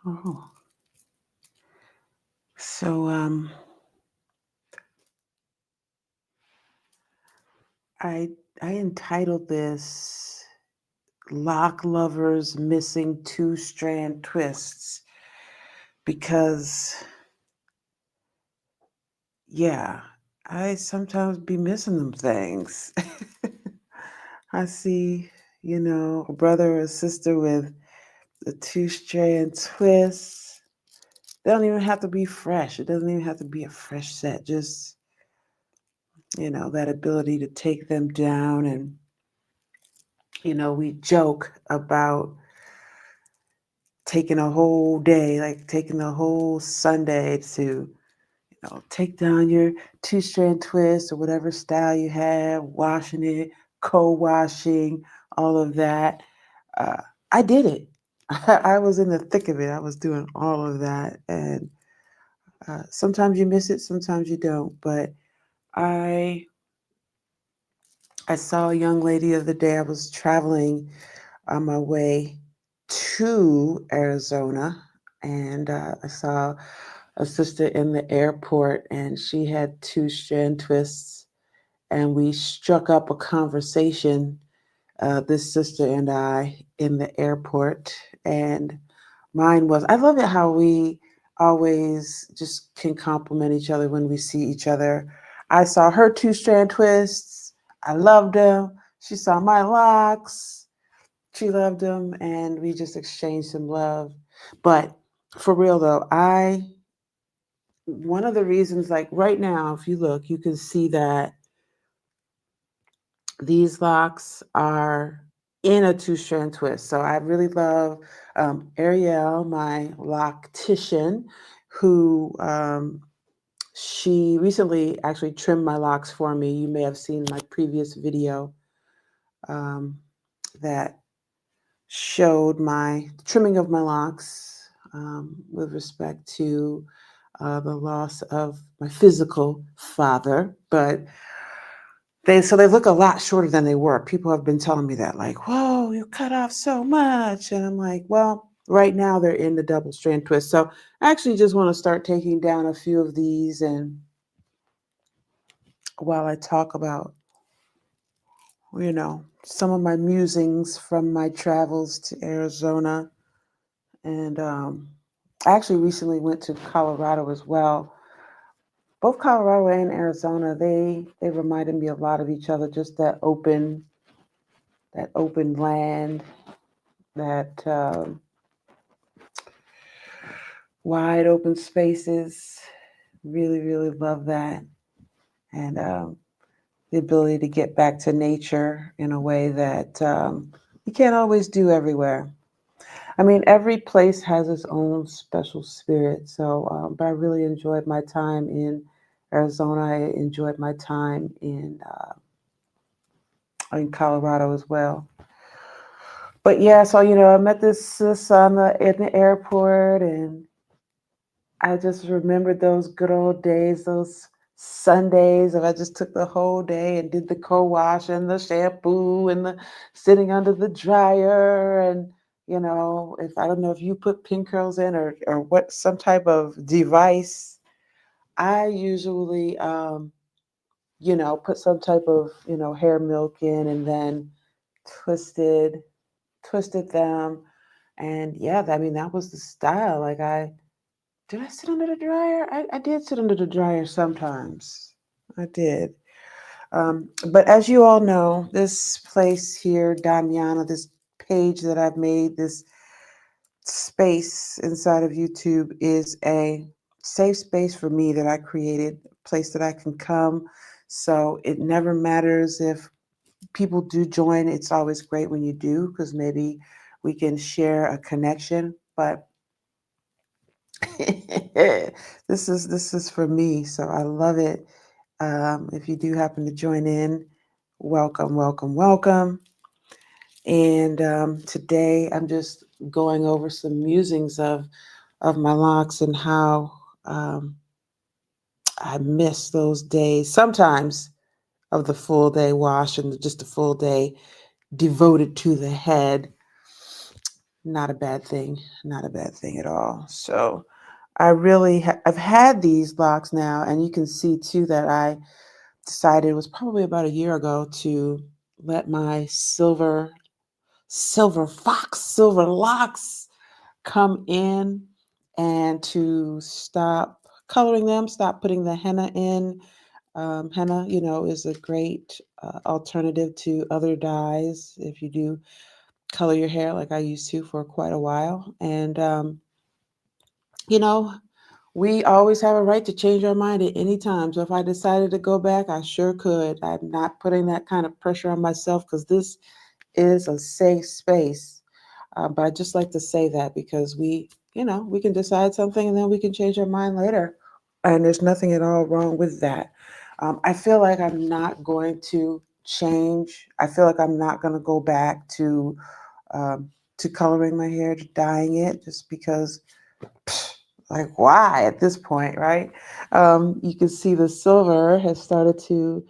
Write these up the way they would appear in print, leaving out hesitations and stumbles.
Oh, so I I entitled this "Lock Lovers Missing Two-Strand Twists" because yeah, I sometimes be missing them things. I see, a brother or a sister with a two-strand twist. They don't even have to be fresh. It doesn't even have to be a fresh set. Just, that ability to take them down. And, we joke about taking a whole day, like taking a whole Sunday to, take down your two-strand twist or whatever style you have, washing it, co-washing, all of that. Uh, I did it. I was in the thick of it. I was doing all of that, and sometimes you miss it, sometimes you don't. But I I saw a young lady the other day. I was traveling on my way to Arizona, and I saw a sister in the airport, and she had two-strand twists, and we struck up a conversation, this sister and I, in the airport. And mine was, I love it how we always just can compliment each other when we see each other. I saw her two-strand twists. I loved them. She saw my locks. She loved them, and we just exchanged some love. But for real though, one of the reasons, like right now, if you look, you can see that these locks are in a two-strand twist. So I really love Ariel, my loctician, who she recently actually trimmed my locks for me. You may have seen my previous video um, that showed my trimming of my locks with respect to the loss of my physical father. But they look a lot shorter than they were. People have been telling me that, like, whoa, you cut off so much. And I'm like, well, right now they're in the double strand twist. So I actually just want to start taking down a few of these, and while I talk about, some of my musings from my travels to Arizona. And I actually recently went to Colorado as well. Both Colorado and Arizona, they reminded me a lot of each other. Just that open land, that wide open spaces. Really, really love that. And the ability to get back to nature in a way that you can't always do everywhere. I mean, every place has its own special spirit. So, but I really enjoyed my time in Arizona. I enjoyed my time in Colorado as well. But yeah, so I met this sis in the airport, and I just remembered those good old days, those Sundays, and I just took the whole day and did the co-wash and the shampoo and the sitting under the dryer. And if I don't know if you put pin curls in, or what, some type of device. I usually put some type of hair milk in, and then twisted twisted them. And yeah, I mean, that was the style. Like, did I sit under the dryer? I did sit under the dryer sometimes. I did. But as you all know, this place here, Damiana, this page that I've made, this space inside of YouTube, is a safe space for me that I created, a place that I can come. So it never matters if people do join. It's always great when you do, because maybe we can share a connection. But this is for me, so I love it. If you do happen to join in, welcome, welcome, welcome. And today I'm just going over some musings of my locks, and how um, I miss those days. Sometimes of the full day wash and just a full day devoted to the head. not a bad thing. Not a bad thing at all. So I really I've had these locks now, and you can see too that I decided it was probably about a year ago to let my silver locks come in, and to stop coloring them, stop putting the henna in. Henna, is a great alternative to other dyes if you do color your hair like I used to for quite a while. And, you know, we always have a right to change our mind at any time. So if I decided to go back, I sure could. I'm not putting that kind of pressure on myself because this is a safe space. But I just like to say that because we can decide something and then we can change our mind later. And there's nothing at all wrong with that. I feel like I'm not going to change. I feel like I'm not going to go back um, to coloring my hair, to dyeing it, just because, like, why at this point, right? You can see the silver has started to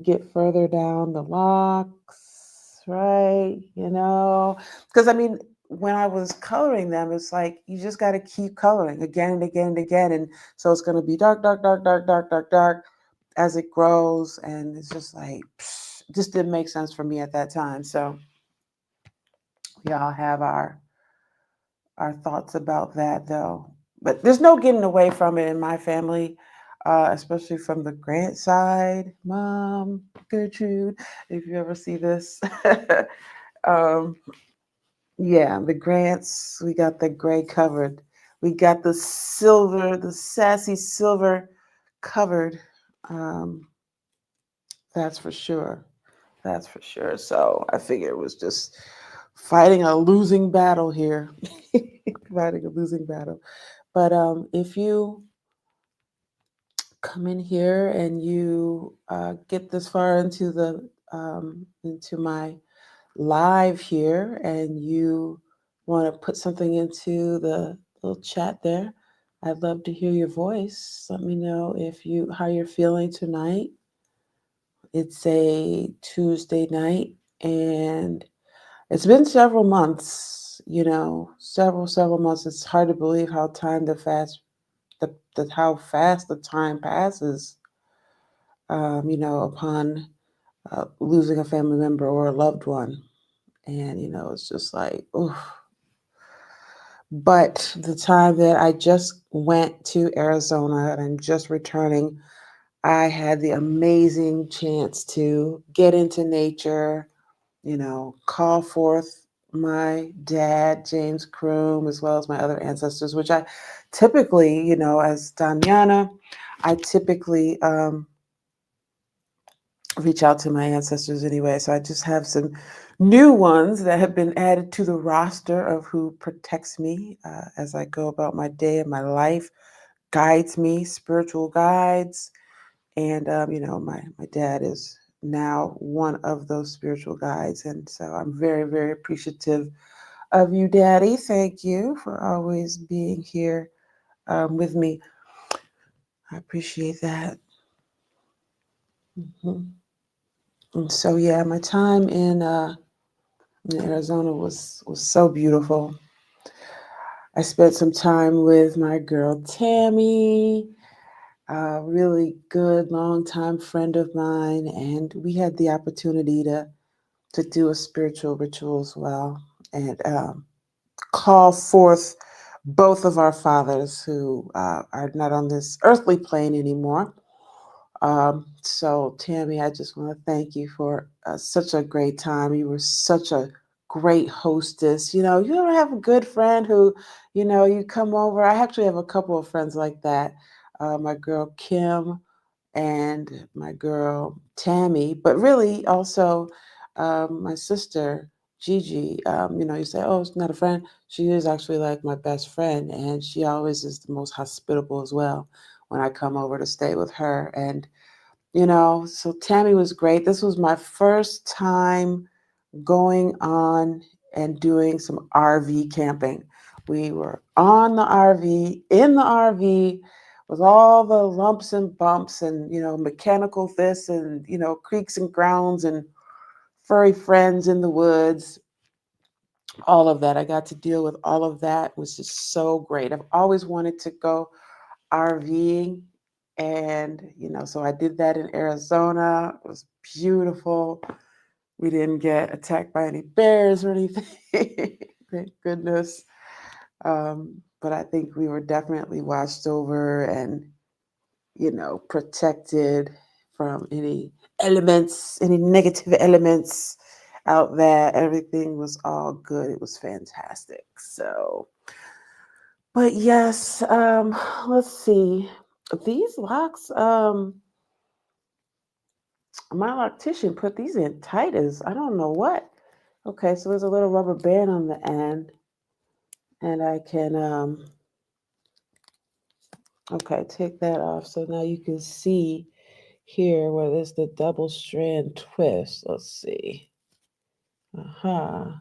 get further down the locks, right? Because I mean, when I was coloring them, it's like you just got to keep coloring again and again and again. And so it's going to be dark, dark, dark, dark, dark, dark, dark as it grows. And it's just like, just didn't make sense for me at that time. So we all have our thoughts about that, though. But there's no getting away from it in my family, especially from the Grant side. Mom, Gertrude, if you ever see this. um, yeah, the Grants, we got the gray covered. We got the silver, the sassy silver covered. Um, that's for sure. That's for sure. So I figure it was just fighting a losing battle here. Fighting a losing battle. But if you come in here and you get this far into my live here, and you want to put something into the little chat there, I'd love to hear your voice. Let me know if you how you're feeling tonight. It's a Tuesday night, and it's been several months. Several months. It's hard to believe how time the how fast the time passes, upon losing a family member or a loved one. And, it's just like, oof. But the time that I just went to Arizona and I'm just returning, I had the amazing chance to get into nature, call forth my dad, James Croom, as well as my other ancestors, which I typically, as Damiana, I typically reach out to my ancestors anyway. So I just have some new ones that have been added to the roster of who protects me as I go about my day and my life, guides me, spiritual guides. And, my dad is now one of those spiritual guides. And so I'm very, very appreciative of you, Daddy. Thank you for always being here with me. I appreciate that. Mhm. And so, yeah, my time in Arizona was so beautiful. I spent some time with my girl Tammy, a really good longtime friend of mine, and we had the opportunity to do a spiritual ritual as well, and call forth both of our fathers who are not on this earthly plane anymore. So, Tammy, I just want to thank you for such a great time. You were such a great hostess. You ever have a good friend who, you come over. I actually have a couple of friends like that. My girl Kim and my girl Tammy, but really also my sister Gigi. You say, oh, it's not a friend. She is actually like my best friend, and she always is the most hospitable as well when I come over to stay with her. And so Tammy was great. This was my first time going on and doing some RV camping. We were on the RV, in the RV, with all the lumps and bumps and, mechanical this and, creeks and grounds and furry friends in the woods. all of that. I got to deal with all of that, which is so great. I've always wanted to go RVing, and so I did that in Arizona. It was beautiful. We didn't get attacked by any bears or anything. Thank goodness. But I think we were definitely watched over and protected from any elements, any negative elements out there. Everything was all good. It was fantastic. So, but yes, let's see. These locks, my loctician put these in tight as I don't know what. Okay, so there's a little rubber band on the end, and I can okay, take that off. So now you can see here where there's the double strand twist. Let's see. Uh-huh.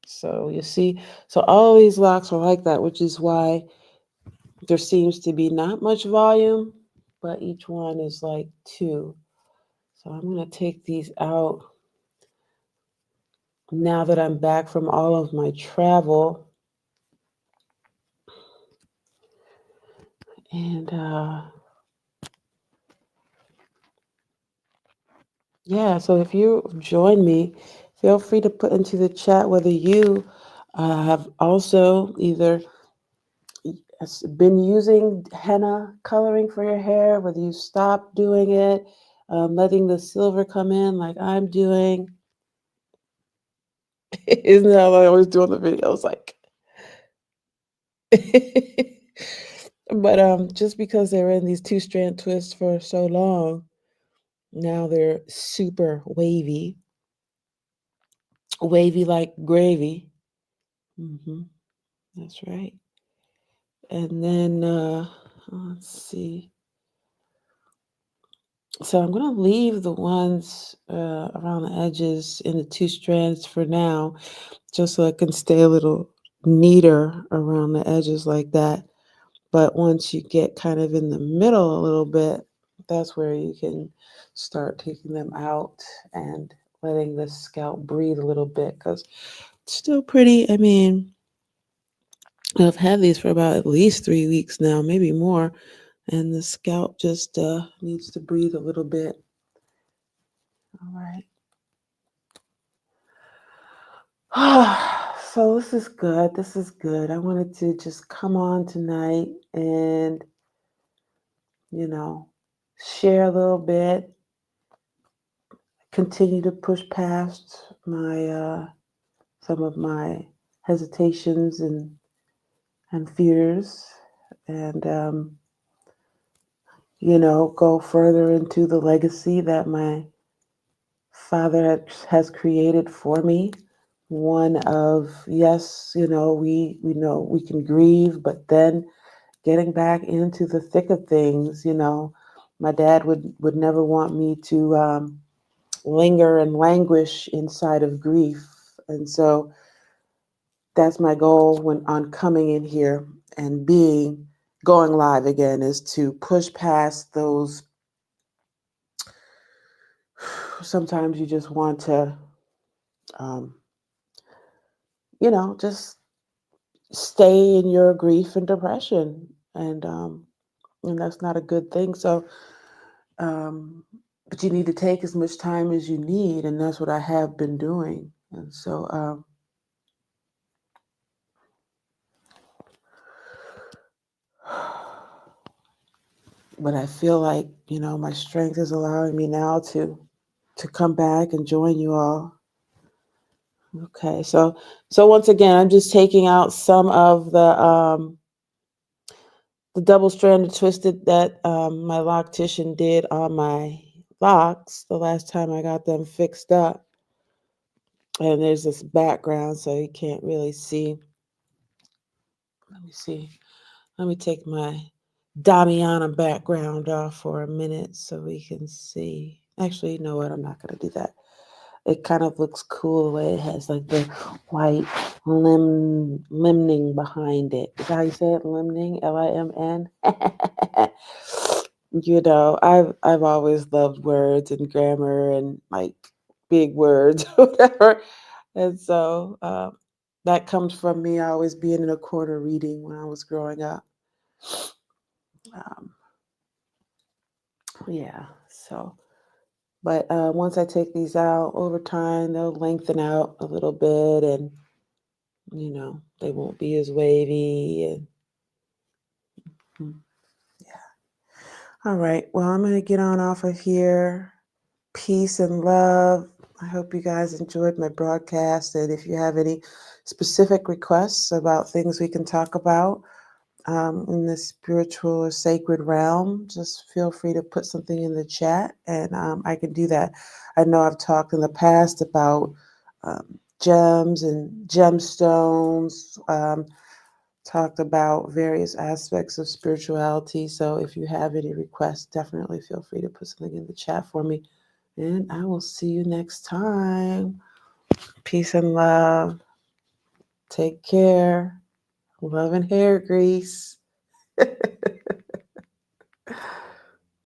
So you see, so all these locks are like that, which is why there seems to be not much volume, but each one is like two. So I'm going to take these out now that I'm back from all of my travel. And yeah, so if you join me, feel free to put into the chat whether you have also either been using henna coloring for your hair, whether you stopped doing it, letting the silver come in like I'm doing. Isn't that what I always do on the videos? Like, but just because they were in these two-strand twists for so long, now they're super wavy, wavy like gravy. That's right. And then let's see. So I'm going to leave the ones around the edges in the two strands for now, just so I can stay a little neater around the edges like that. But once you get kind of in the middle a little bit, that's where you can start taking them out and letting the scalp breathe a little bit, because it's still pretty. I mean, I've had these for about at least 3 weeks now, maybe more, and the scalp just needs to breathe a little bit. All right. So this is good. This is good. I wanted to just come on tonight and, you know, share a little bit, continue to push past my some of my hesitations and fears, and go further into the legacy that my father has created for me. One of, yes, we know we can grieve, but then getting back into the thick of things. My dad would never want me to linger and languish inside of grief, and so that's my goal when on coming in here and being going live again, is to push past those. Sometimes you just want to um, just stay in your grief and depression, and that's not a good thing. So um, but you need to take as much time as you need, and that's what I have been doing. And so but I feel like my strength is allowing me now to come back and join you all. Okay, so once again, I'm just taking out some of the double-stranded twisted that my loctician did on my locks the last time I got them fixed up. And there's this background, so you can't really see. Let me see. Let me take my Damiana background off for a minute so we can see. Actually, you know what? I'm not going to do that. It kind of looks cool the way it has like the white limning behind it. Is that how you say it? Limning, Limn. I've always loved words and grammar and like big words, whatever. And so That comes from me always being in a corner reading when I was growing up. Um, yeah, so, but once I take these out over time, they'll lengthen out a little bit and, they won't be as wavy. And mm, yeah. All right. Well, I'm going to get on off of here. Peace and love. I hope you guys enjoyed my broadcast. And if you have any specific requests about things we can talk about in the spiritual or sacred realm, just feel free to put something in the chat and I can do that. I know I've talked in the past about um, gems and gemstones, talked about various aspects of spirituality. So if you have any requests, definitely feel free to put something in the chat for me. And I will see you next time. Peace and love. Take care. Love and hair grease.